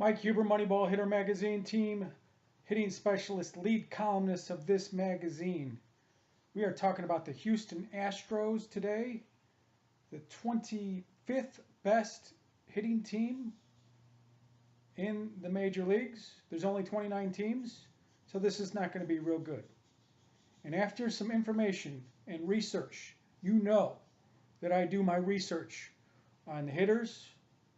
Mike Huber, Moneyball Hitter Magazine team, hitting specialist, lead columnist of this magazine. We are talking about the Houston Astros today, the 25th best hitting team in the major leagues. There's only 29 teams, so this is not going to be real good. And after some information and research, you know that I do my research on the hitters,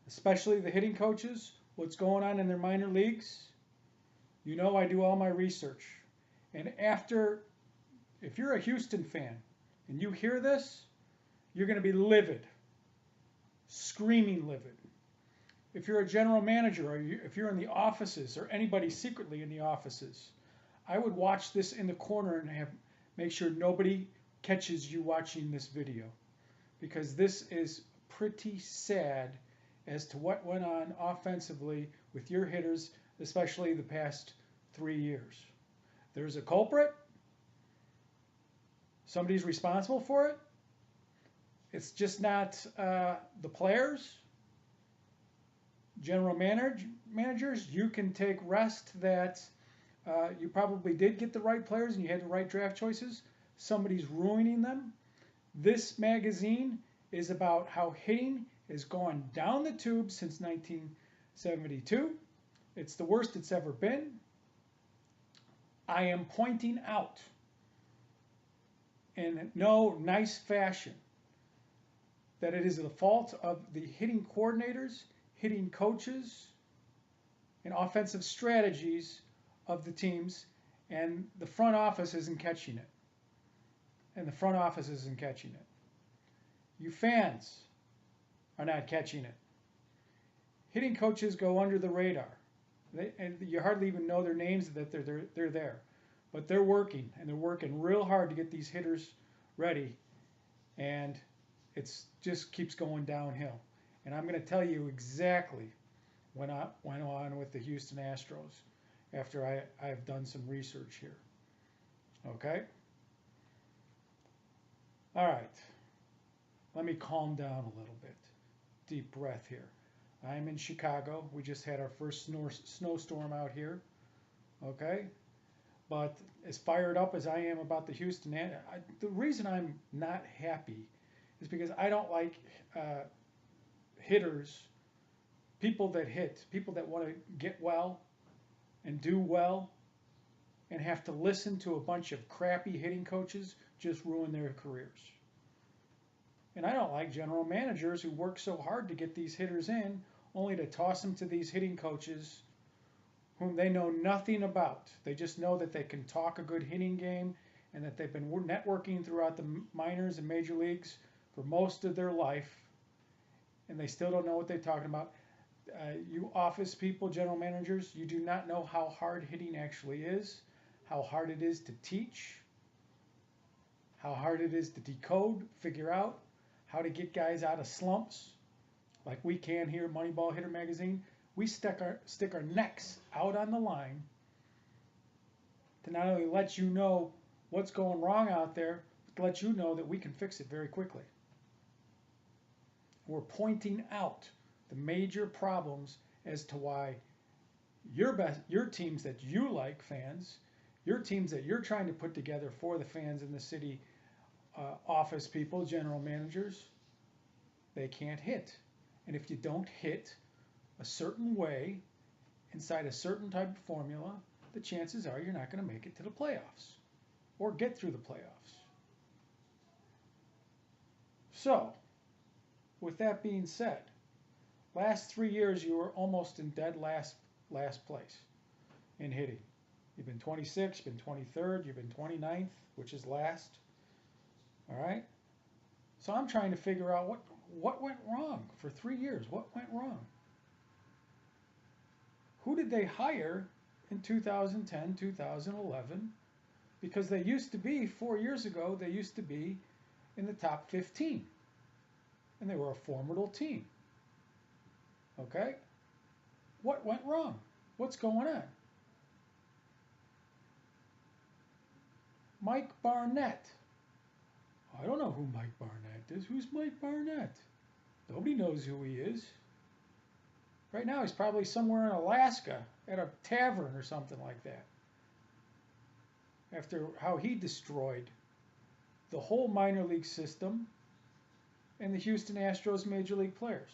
especially the hitting coaches, what's going on in their minor leagues. You know I do all my research. And if you're a Houston fan and you hear this, you're going to be livid, screaming livid. If you're a general manager or if you're in the offices or anybody secretly in the offices, I would watch this in the corner and make sure nobody catches you watching this video, because this is pretty sad as to what went on offensively with your hitters, especially the past 3 years. There's a culprit. Somebody's responsible for it. It's just not the players. General managers, you can take rest that you probably did get the right players and you had the right draft choices. Somebody's ruining them. This magazine is about how hitting has gone down the tube since 1972. It's the worst it's ever been. I am pointing out in no nice fashion that it is the fault of the hitting coordinators, hitting coaches, and offensive strategies of the teams, and the front office isn't catching it. And the front office isn't catching it. You fans are not catching it. Hitting coaches go under the radar. And you hardly even know their names, that they're there. But they're working, and they're working real hard to get these hitters ready. And it just keeps going downhill. And I'm going to tell you exactly what went on with the Houston Astros after I've done some research here. Okay? All right. Let me calm down a little bit. Deep breath here. I'm in Chicago. We just had our first snowstorm out here. Okay? But as fired up as I am about the Houston, the reason I'm not happy is because I don't like hitters, people that hit, people that want to get well and do well and have to listen to a bunch of crappy hitting coaches just ruin their careers. And I don't like general managers who work so hard to get these hitters in, only to toss them to these hitting coaches whom they know nothing about. They just know that they can talk a good hitting game and that they've been networking throughout the minors and major leagues for most of their life, and they still don't know what they're talking about. You office people, general managers, you do not know how hard hitting actually is, how hard it is to teach, how hard it is to decode, figure out, how to get guys out of slumps, like we can here at Moneyball Hitter Magazine. We stick our necks out on the line to not only let you know what's going wrong out there, but to let you know that we can fix it very quickly. We're pointing out the major problems as to why your teams that you like, fans, your teams that you're trying to put together for the fans in the city, office people, general managers, they can't hit. And if you don't hit a certain way inside a certain type of formula, the chances are you're not going to make it to the playoffs or get through the playoffs. So, with that being said, last 3 years you were almost in dead last place in hitting. You've been 26th, you've been 23rd, you've been 29th, which is last. All right? So I'm trying to figure out what went wrong for 3 years. What went wrong? Who did they hire in 2010, 2011? Because they used to be, 4 years ago, they used to be in the top 15. And they were a formidable team. Okay? What went wrong? What's going on? Mike Barnett. I don't know who Mike Barnett is. Who's Mike Barnett? Nobody knows who he is. Right now, he's probably somewhere in Alaska at a tavern or something like that. After how he destroyed the whole minor league system and the Houston Astros major league players.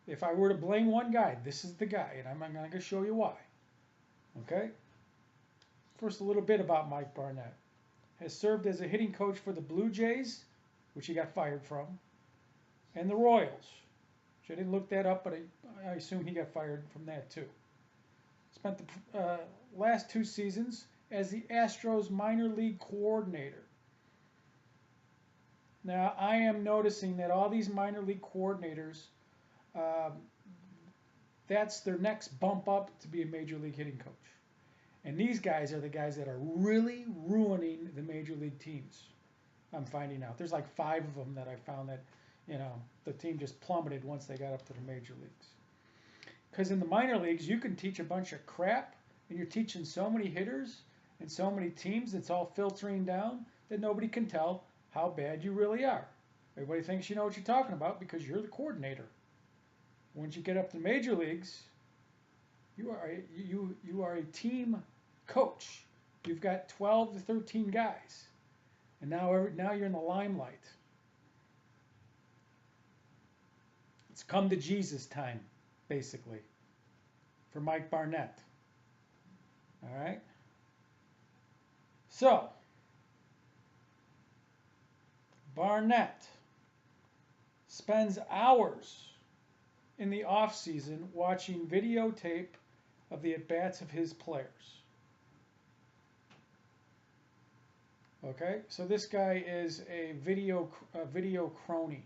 If I were to blame one guy, this is the guy, and I'm going to show you why. Okay? First, a little bit about Mike Barnett. Has served as a hitting coach for the Blue Jays, which he got fired from, and the Royals. Which I didn't look that up, but I assume he got fired from that too. Spent the last 2 seasons as the Astros minor league coordinator. Now, I am noticing that all these minor league coordinators, that's their next bump up to be a major league hitting coach. And these guys are the guys that are really ruining the major league teams. I'm finding out. There's like 5 of them that I found that, the team just plummeted once they got up to the major leagues. Because in the minor leagues, you can teach a bunch of crap, and you're teaching so many hitters and so many teams, it's all filtering down that nobody can tell how bad you really are. Everybody thinks you know what you're talking about because you're the coordinator. Once you get up to the major leagues, you are a team coach. You've got 12 to 13 guys, and now you're in the limelight. It's come to Jesus time, basically, for Mike Barnett. All right. So Barnett spends hours in the off season watching videotape of the at-bats of his players. Okay, so this guy is a video crony.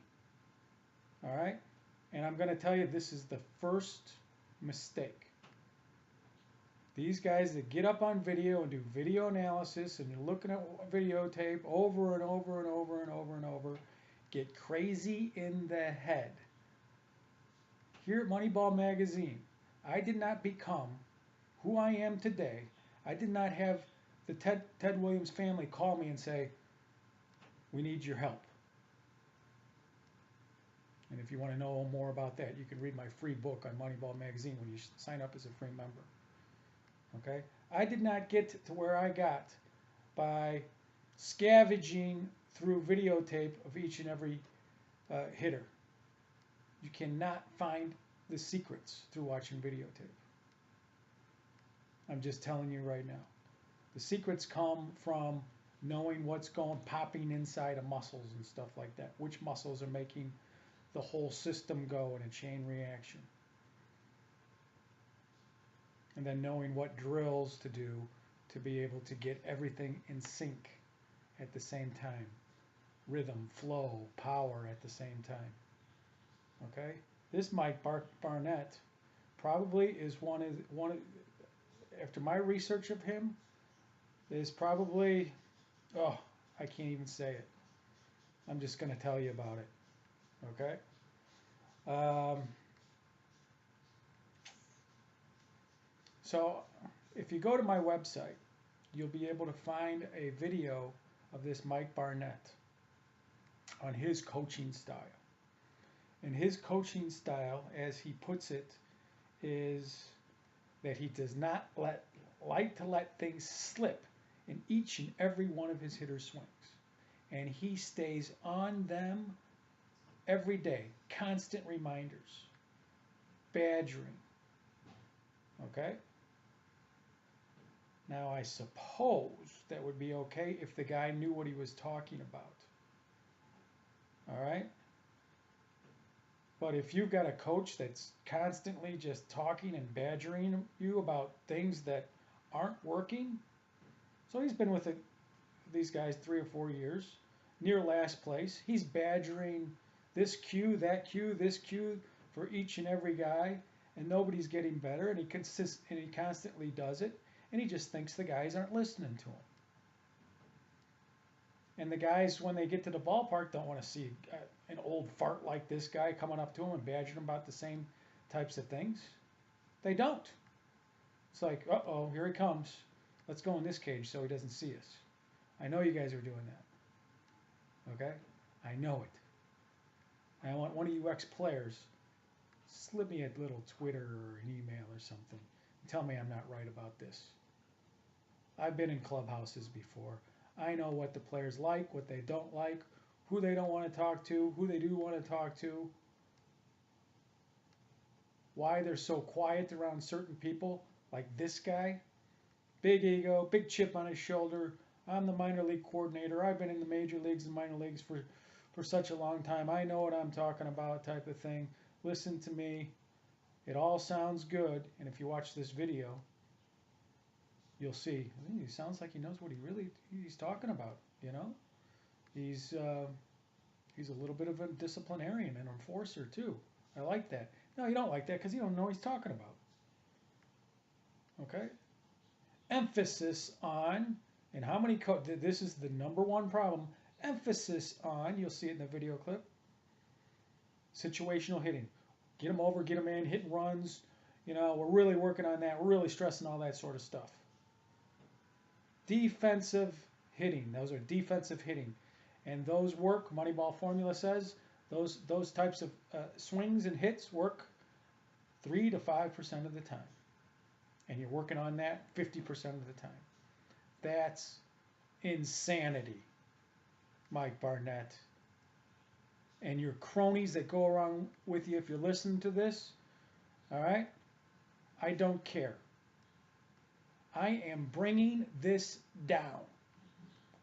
All right, and I'm going to tell you this is the first mistake. These guys that get up on video and do video analysis and you're looking at videotape over and over and over and over and over, get crazy in the head. Here at Moneyball magazine, I did not become who I am today. I did not have the Ted Williams family call me and say, we need your help. And if you want to know more about that, you can read my free book on Moneyball magazine when you sign up as a free member. Okay? I did not get to where I got by scavenging through videotape of each and every hitter. You cannot find the secrets through watching videotape. I'm just telling you right now. The secrets come from knowing what's popping inside of muscles and stuff like that. Which muscles are making the whole system go in a chain reaction. And then knowing what drills to do to be able to get everything in sync at the same time. Rhythm, flow, power at the same time. Okay? This Mike Barnett probably is one of after my research of him, is probably, I can't even say it. I'm just going to tell you about it. Okay? So if you go to my website, you'll be able to find a video of this Mike Barnett on his coaching style. And his coaching style, as he puts it, is that he does not like to let things slip in each and every one of his hitters' swings. And he stays on them every day. Constant reminders. Badgering. Okay? Now, I suppose that would be okay if the guy knew what he was talking about. All right? But if you've got a coach that's constantly just talking and badgering you about things that aren't working, so he's been with these guys 3 or 4 years, near last place. He's badgering this cue, that cue, this cue for each and every guy, and nobody's getting better, and he constantly does it, and he just thinks the guys aren't listening to him. And the guys, when they get to the ballpark, don't want to see an old fart like this guy coming up to him and badgering him about the same types of things. They don't. It's like, uh-oh, here he comes. Let's go in this cage so he doesn't see us. I know you guys are doing that. Okay? I know it. I want one of you ex-players slip me a little Twitter or an email or something. Tell me I'm not right about this. I've been in clubhouses before. I know what the players like, what they don't like, who they don't want to talk to, who they do want to talk to, why they're so quiet around certain people, like this guy. Big ego, big chip on his shoulder. I'm the minor league coordinator. I've been in the major leagues and minor leagues for such a long time. I know what I'm talking about, type of thing. Listen to me. It all sounds good. And if you watch this video, you'll see. He sounds like he knows what he's talking about. You know, he's a little bit of a disciplinarian and enforcer too. I like that. No, you don't like that because you don't know what he's talking about. Okay. Emphasis on, and how many this is the number one problem. Emphasis on, you'll see it in the video clip, situational hitting. Get them over, get them in, hit and runs. You know, we're really working on that. We're really stressing all that sort of stuff. Defensive hitting. Those are defensive hitting. And those work, Moneyball formula says, those types of swings and hits work 3 to 5% of the time. And you're working on that 50% of the time. That's insanity, Mike Barnett. And your cronies that go around with you, if you're listening to this, all right? I don't care. I am bringing this down.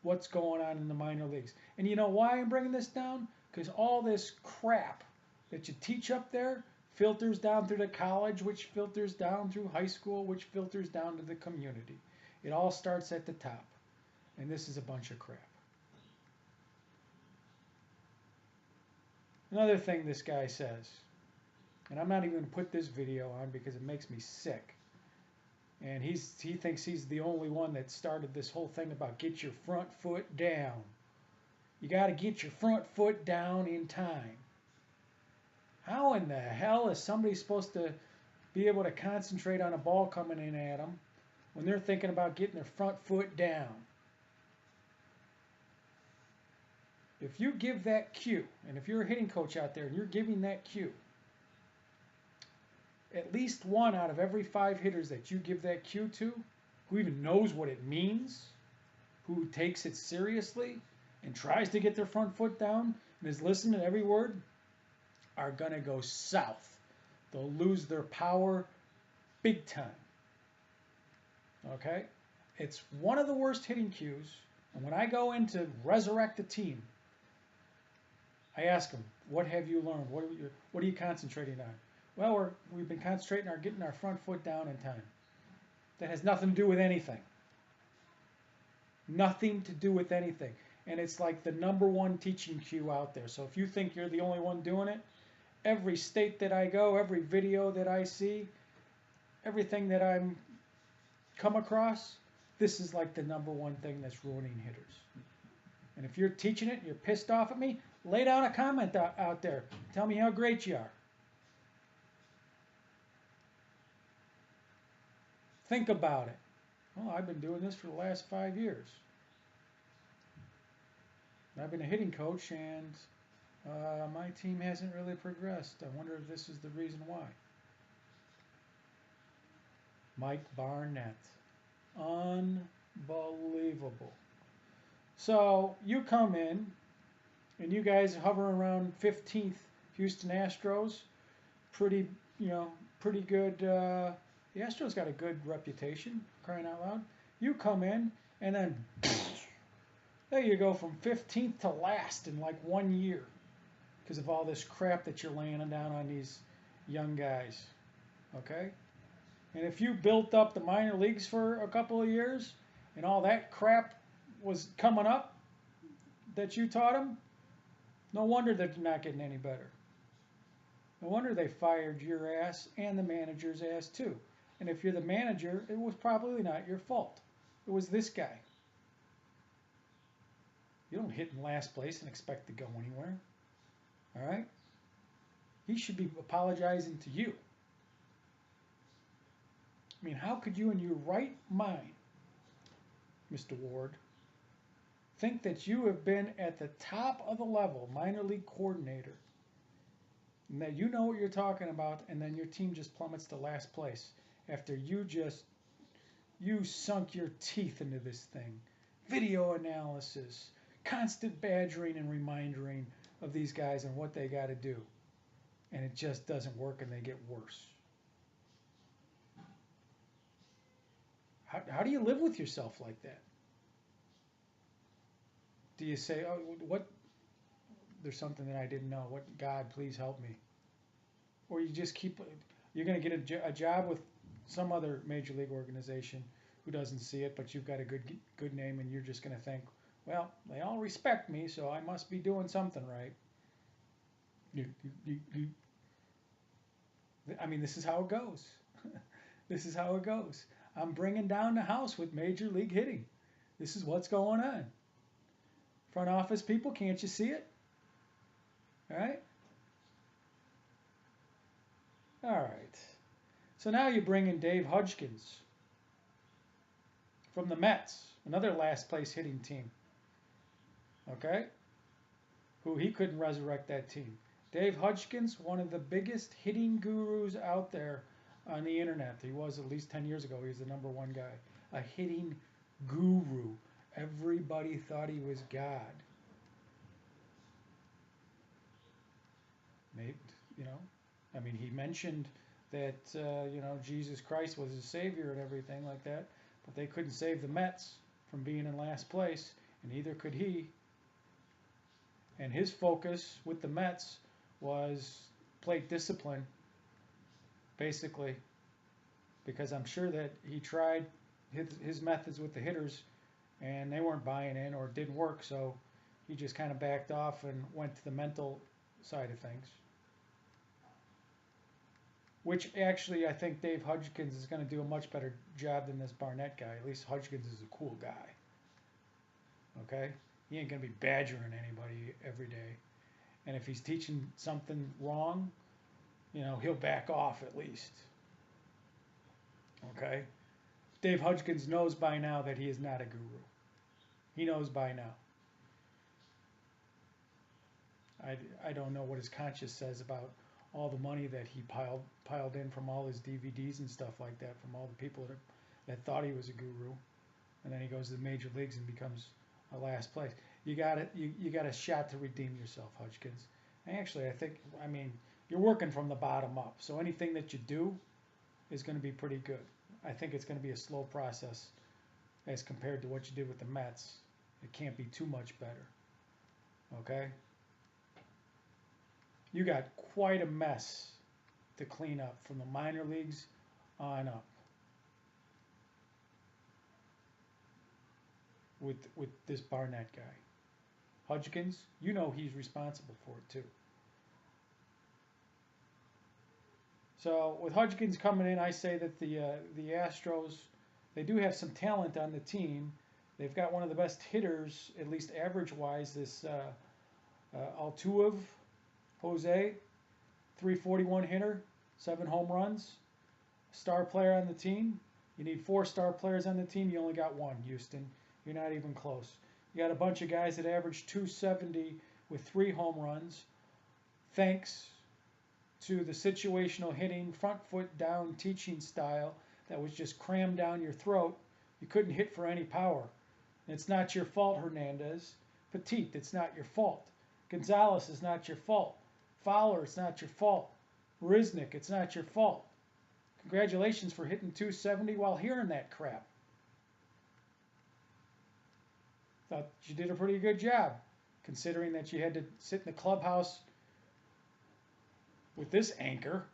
What's going on in the minor leagues. And you know why I'm bringing this down? Because all this crap that you teach up there filters down through the college, which filters down through high school, which filters down to the community. It all starts at the top. And this is a bunch of crap. Another thing this guy says, and I'm not even going to put this video on because it makes me sick. And he thinks he's the only one that started this whole thing about get your front foot down. You got to get your front foot down in time. How in the hell is somebody supposed to be able to concentrate on a ball coming in at them when they're thinking about getting their front foot down? If you give that cue, and if you're a hitting coach out there and you're giving that cue, at least 1 out of every 5 hitters that you give that cue to, who even knows what it means, who takes it seriously and tries to get their front foot down and is listening to every word, are going to go south. They'll lose their power big time. Okay? It's one of the worst hitting cues. And when I go in to resurrect a team, I ask them, what have you learned? What are you concentrating on? Well, we've been concentrating on getting our front foot down in time. That has nothing to do with anything. Nothing to do with anything. And it's like the number one teaching cue out there. So if you think you're the only one doing it, every state that I go, every video that I see, everything that I'm come across, this is like the number one thing that's ruining hitters. And if you're teaching it and you're pissed off at me, lay down a comment out there. Tell me how great you are. Think about it. Well, I've been doing this for the last 5 years. I've been a hitting coach, and my team hasn't really progressed. I wonder if this is the reason why. Mike Barnett. Unbelievable. So you come in, and you guys hover around 15th Houston Astros. Pretty good. The Astros got a good reputation, crying out loud. You come in, and then there you go from 15th to last in like 1 year because of all this crap that you're laying down on these young guys. Okay? And if you built up the minor leagues for a couple of years and all that crap was coming up that you taught them, no wonder they're not getting any better. No wonder they fired your ass and the manager's ass too. And if you're the manager, it was probably not your fault. It was this guy. You don't hit in last place and expect to go anywhere. All right? He should be apologizing to you. I mean, how could you in your right mind, Mr. Ward, think that you have been at the top of the level, minor league coordinator, Now you know what you're talking about, and then your team just plummets to last place after you sunk your teeth into this thing. Video analysis, constant badgering and reminding of these guys and what they got to do. And it just doesn't work and they get worse. How do you live with yourself like that? Do you say, oh, what? There's something that I didn't know. What, God, please help me? Or you just keep, you're going to get a job with some other major league organization who doesn't see it, but you've got a good name, and you're just going to think, well, they all respect me, so I must be doing something right. I mean, this is how it goes. This is how it goes. I'm bringing down the house with major league hitting. This is what's going on. Front office people, can't you see it? All right? All right. So now you bring in Dave Hodgkins from the Mets, another last place hitting team. Okay? Who he couldn't resurrect that team. Dave Hodgkins, one of the biggest hitting gurus out there on the internet. He was at least 10 years ago. He was the #1 guy. A hitting guru. Everybody thought he was God. Maybe, you know, I mean, he mentioned that, Jesus Christ was his savior and everything like that, but they couldn't save the Mets from being in last place, and neither could he. And his focus with the Mets was plate discipline, basically, because I'm sure that he tried his methods with the hitters, and they weren't buying in or it didn't work, so he just kind of backed off and went to the mental side of things. Which actually, I think Dave Hodgkins is going to do a much better job than this Barnett guy. At least Hodgkins is a cool guy. Okay? He ain't going to be badgering anybody every day. And if he's teaching something wrong, he'll back off at least. Okay? Dave Hodgkins knows by now that he is not a guru. He knows by now. I don't know what his conscience says about all the money that he piled in from all his DVDs and stuff like that, from all the people that thought he was a guru, and then he goes to the major leagues and becomes a last place. You got a shot to redeem yourself, Hodgkins. And actually, I mean, you're working from the bottom up, so anything that you do is going to be pretty good. I think it's going to be a slow process as compared to what you did with the Mets. It can't be too much better. Okay? You got quite a mess to clean up from the minor leagues on up with this Barnett guy. Hodgkins, he's responsible for it too. So with Hodgkins coming in, I say that the Astros, they do have some talent on the team. They've got one of the best hitters, at least average-wise, this Altuve, Jose, 341 hitter, 7 home runs, star player on the team. You need 4 star players on the team. You only got 1, Houston. You're not even close. You got a bunch of guys that average 270 with 3 home runs, thanks to the situational hitting, front foot down teaching style that was just crammed down your throat. You couldn't hit for any power. And it's not your fault, Hernandez. Petit, it's not your fault. Gonzalez is not your fault. Fowler, it's not your fault. Riznik, it's not your fault. Congratulations for hitting 270 while hearing that crap. Thought you did a pretty good job, considering that you had to sit in the clubhouse with this anchor.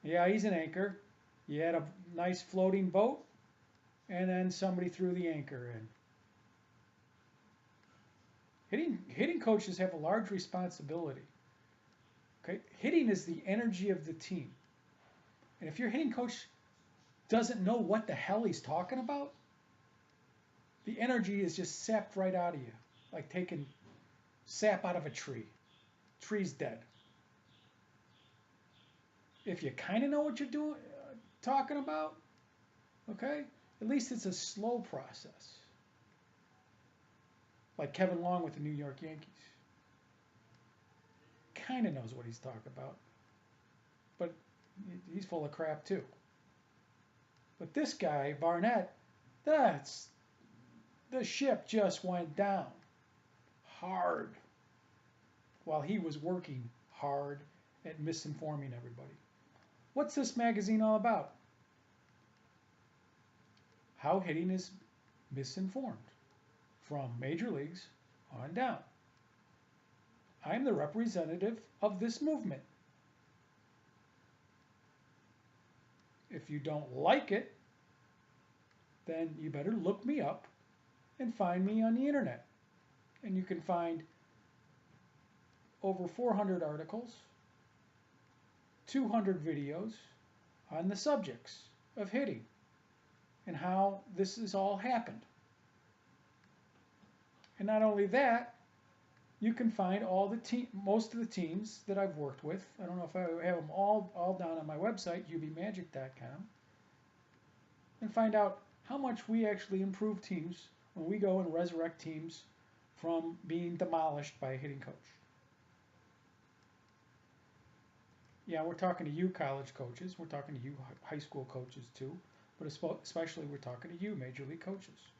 Yeah, he's an anchor. You had a nice floating boat, and then somebody threw the anchor in. Hitting coaches have a large responsibility. Okay? Hitting is the energy of the team. And if your hitting coach doesn't know what the hell he's talking about, the energy is just sapped right out of you, like taking sap out of a tree. Tree's dead. If you kind of know what you're doing, talking about, okay, at least it's a slow process. Like Kevin Long with the New York Yankees. Kind of knows what he's talking about. but he's full of crap too. But this guy, Barnett, that's the ship just went down hard while he was working hard at misinforming everybody. What's this magazine all about? How hitting is misinformed from major leagues on down. I'm the representative of this movement. If you don't like it, then you better look me up and find me on the internet. And you can find over 400 articles, 200 videos on the subjects of hitting and how this has all happened. And not only that, you can find most of the teams that I've worked with. I don't know if I have them all down on my website, ubmagic.com, and find out how much we actually improve teams when we go and resurrect teams from being demolished by a hitting coach. Yeah, we're talking to you college coaches, we're talking to you high school coaches too, but especially we're talking to you major league coaches.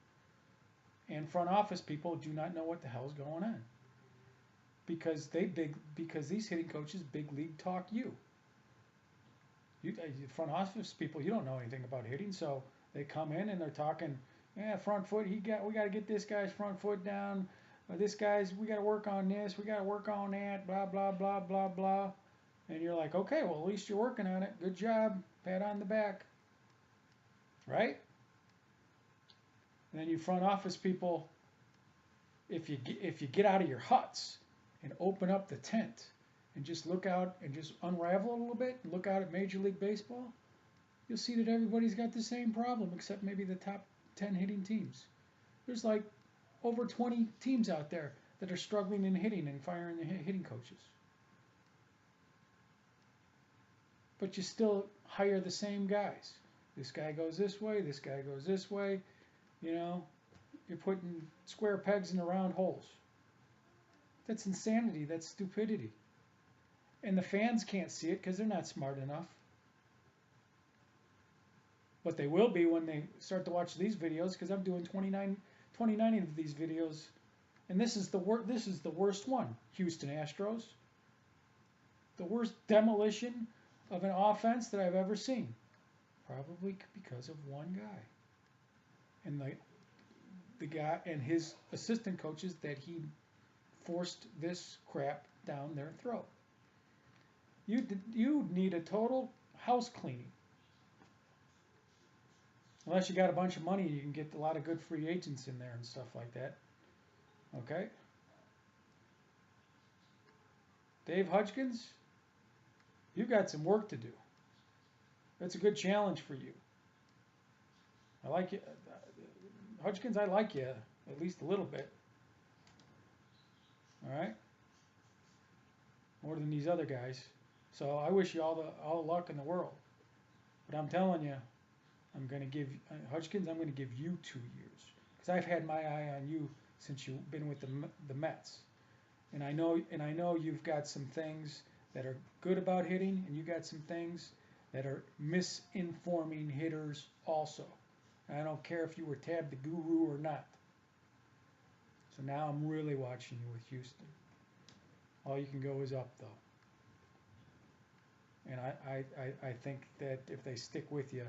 And front office people do not know what the hell's going on. Because these hitting coaches big league talk you. Front office people, you don't know anything about hitting, so they come in and they're talking, yeah, front foot, we got to get this guy's front foot down. This guy's, we got to work on this, we got to work on that, blah blah blah blah blah. And you're like, okay, well at least you're working on it. Good job, pat on the back, right? And then you front office people, if you get out of your huts and open up the tent and just look out and just unravel a little bit and look out at Major League Baseball, you'll see that everybody's got the same problem except maybe the top 10 hitting teams. There's like over 20 teams out there that are struggling in hitting and firing the hitting coaches. But you still hire the same guys. This guy goes this way, this guy goes this way. You know, you're putting square pegs in the round holes. That's insanity. That's stupidity. And the fans can't see it because they're not smart enough. But they will be when they start to watch these videos, because I'm doing 29 of these videos. And this is the worst one. Houston Astros. The worst demolition of an offense that I've ever seen. Probably because of one guy. And the guy and his assistant coaches that he forced this crap down their throat. You need a total house cleaning. Unless you got a bunch of money, you can get a lot of good free agents in there and stuff like that. Okay? Dave Hudgens, you've got some work to do. That's a good challenge for you. I like you. Hudgens, I like you at least a little bit. All right? More than these other guys. So I wish you all the luck in the world. But I'm telling you, I'm going to give Hudgens, I'm going to give you 2 years. Because I've had my eye on you since you've been with the Mets. And I know you've got some things that are good about hitting, and you got some things that are misinforming hitters also. And I don't care if you were tabbed the guru or not. So now I'm really watching you with Houston. All you can go is up, though. And I think that if they stick with you,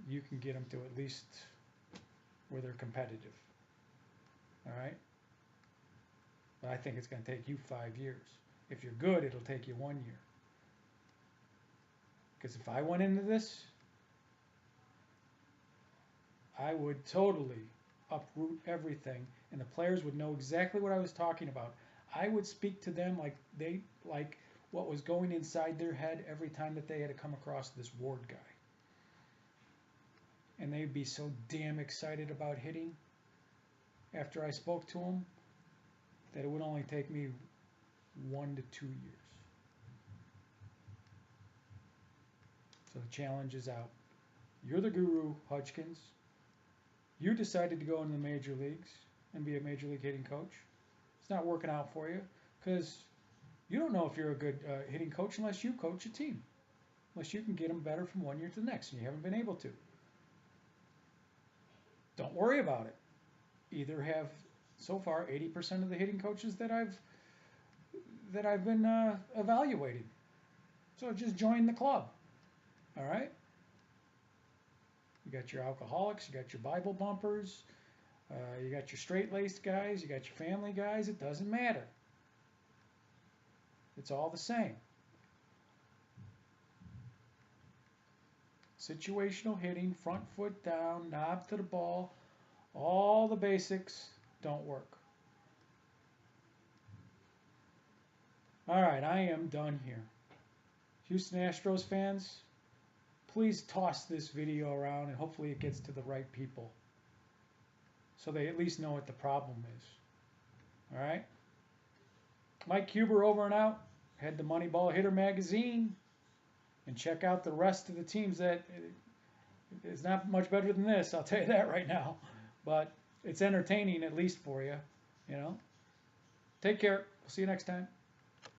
you can get them to at least where they're competitive. All right? But I think it's going to take you 5 years. If you're good, it'll take you 1 year. Because if I went into this, I would totally uproot everything, and the players would know exactly what I was talking about. I would speak to them like what was going inside their head every time that they had to come across this Ward guy. And they'd be so damn excited about hitting after I spoke to them that it would only take me 1 to 2 years. So the challenge is out. You're the guru, Hudgens. You decided to go into the major leagues and be a major league hitting coach. It's not working out for you because you don't know if you're a good hitting coach unless you coach a team. unless you can get them better from one year to the next, and you haven't been able to. Don't worry about it. Either have so far 80% of the hitting coaches that I've been evaluating. So just join the club. All right. You got your alcoholics, you got your Bible bumpers, you got your straight-laced guys, you got your family guys. It doesn't matter. It's all the same. Situational hitting, front foot down, knob to the ball, all the basics don't work. All right, I am done here. Houston Astros fans, please toss this video around and hopefully it gets to the right people so they at least know what the problem is. All right? Mike Huber over and out. Head to Moneyball Hitter magazine and check out the rest of the teams. That it's not much better than this, I'll tell you that right now. But it's entertaining at least for you, you know. Take care. We'll see you next time.